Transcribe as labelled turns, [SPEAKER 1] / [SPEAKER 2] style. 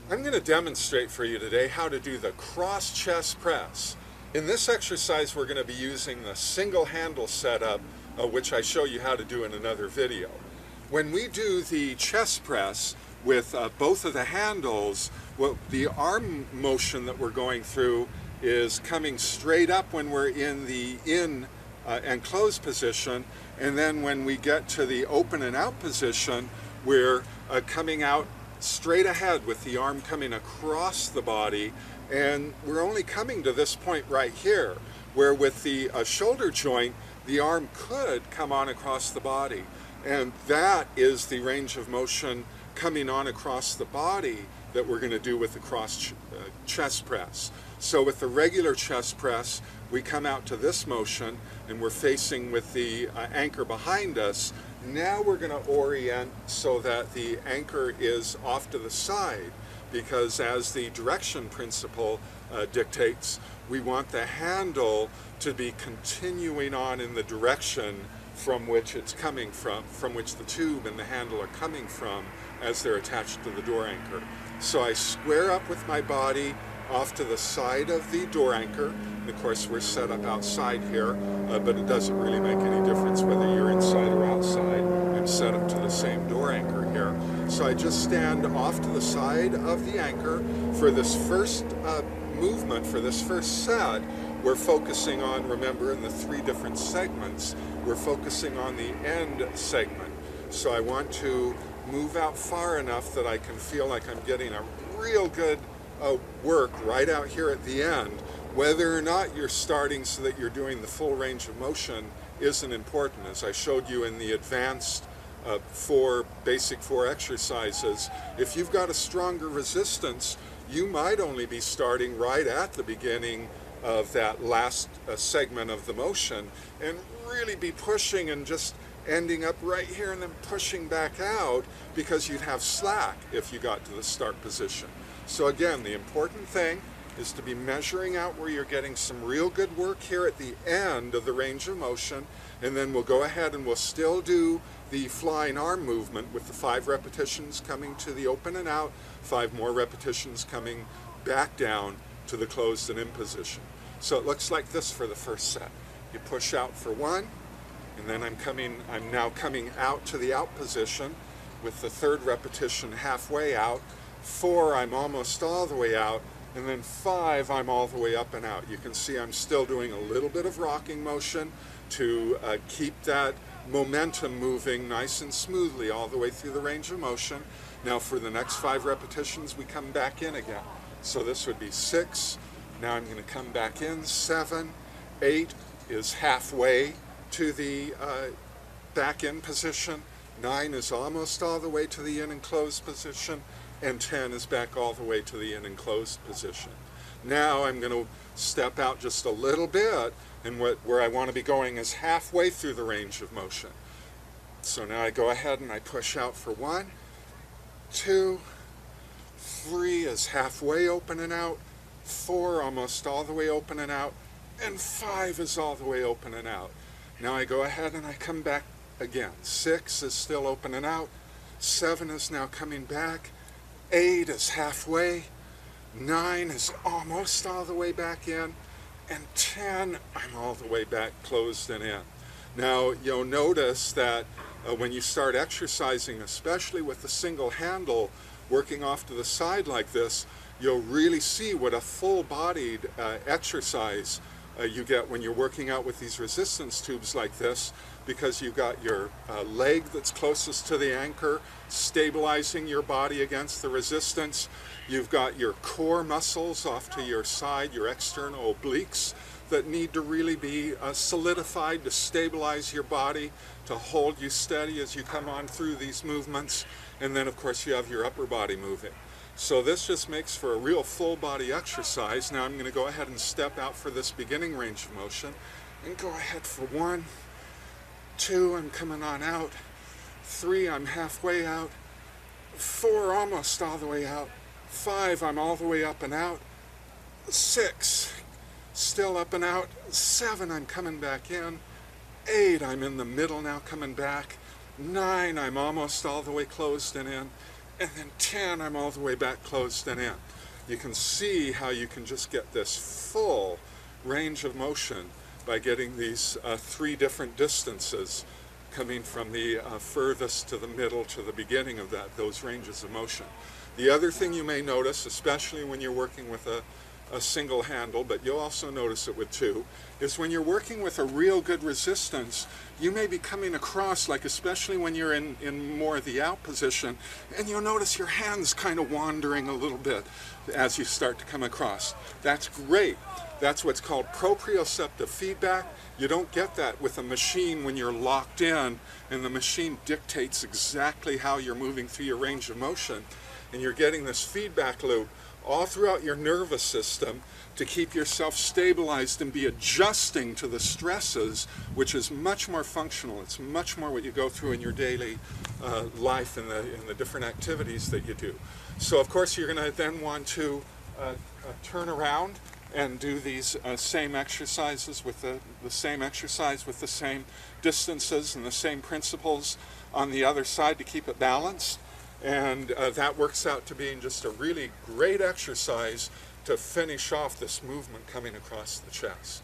[SPEAKER 1] I'm going to demonstrate for you today how to do the cross chest press. In this exercise we're going to be using the single handle setup, which I show you how to do in another video. When we do the chest press with both of the handles, the arm motion that we're going through is coming straight up when we're in the in and close position, and then when we get to the open and out position, we're coming out straight ahead with the arm coming across the body, and we're only coming to this point right here, where with the shoulder joint, the arm could come on across the body, and that is the range of motion coming on across the body that we're going to do with the cross chest press. So with the regular chest press, we come out to this motion and we're facing with the anchor behind us. Now we're going to orient so that the anchor is off to the side, because as the direction principle dictates, we want the handle to be continuing on in the direction from which it's coming from which the tube and the handle are coming from as they're attached to the door anchor. So I square up with my body off to the side of the door anchor. And of course we're set up outside here, but it doesn't really make any difference whether you're inside or outside. I'm set up to the same door anchor here. So I just stand off to the side of the anchor. For this first movement, for this first set, we're focusing on, remember, in the three different segments, we're focusing on the end segment. So I want to move out far enough that I can feel like I'm getting a real good work right out here at the end. Whether or not you're starting so that you're doing the full range of motion isn't important. As I showed you in the advanced basic four exercises, if you've got a stronger resistance, you might only be starting right at the beginning of that last segment of the motion and really be pushing and just ending up right here and then pushing back out, because you'd have slack if you got to the start position. So again, the important thing is to be measuring out where you're getting some real good work here at the end of the range of motion, and then we'll go ahead and we'll still do the flying arm movement with the 5 repetitions coming to the open and out, 5 more repetitions coming back down to the closed and in position. So it looks like this for the first set. You push out for 1, and then I'm now coming out to the out position with the 3rd repetition halfway out. 4, I'm almost all the way out, and then 5, I'm all the way up and out. You can see I'm still doing a little bit of rocking motion to keep that momentum moving nice and smoothly all the way through the range of motion. Now for the next 5 repetitions, we come back in again. So this would be 6. Now I'm going to come back in. 7, 8 is halfway to the back in position. 9 is almost all the way to the in and closed position, and 10 is back all the way to the in and closed position. Now I'm going to step out just a little bit, and where I want to be going is halfway through the range of motion. So now I go ahead and I push out for 1, 2, 3 is halfway open and out, 4 almost all the way open and out, and 5 is all the way open and out. Now I go ahead and I come back again. 6 is still open and out, 7 is now coming back, 8 is halfway, 9 is almost all the way back in, and 10, I'm all the way back closed and in. Now you'll notice that when you start exercising, especially with the single handle working off to the side like this, you'll really see what a full-bodied exercise you get when you're working out with these resistance tubes like this, because you've got your leg that's closest to the anchor stabilizing your body against the resistance. You've got your core muscles off to your side, your external obliques, that need to really be solidified to stabilize your body, to hold you steady as you come on through these movements. And then of course you have your upper body moving. So this just makes for a real full body exercise. Now I'm going to go ahead and step out for this beginning range of motion and go ahead for 1, 2, I'm coming on out, 3, I'm halfway out, 4, almost all the way out, 5, I'm all the way up and out, 6, still up and out, 7, I'm coming back in, 8, I'm in the middle now coming back, 9, I'm almost all the way closed and in, and then 10, I'm all the way back closed and in. You can see how you can just get this full range of motion by getting these 3 different distances coming from the furthest to the middle to the beginning of those ranges of motion. The other thing you may notice, especially when you're working with a single handle, but you'll also notice it with 2, is when you're working with a real good resistance, you may be coming across, like especially when you're in more of the out position, and you'll notice your hands kind of wandering a little bit as you start to come across. That's great. That's what's called proprioceptive feedback. You don't get that with a machine when you're locked in and the machine dictates exactly how you're moving through your range of motion, and you're getting this feedback loop all throughout your nervous system to keep yourself stabilized and be adjusting to the stresses, which is much more functional. It's much more what you go through in your daily life in the different activities that you do. So of course you're going to then want to turn around and do these same exercises with the same exercise with the same distances and the same principles on the other side to keep it balanced. And that works out to being just a really great exercise to finish off this movement coming across the chest.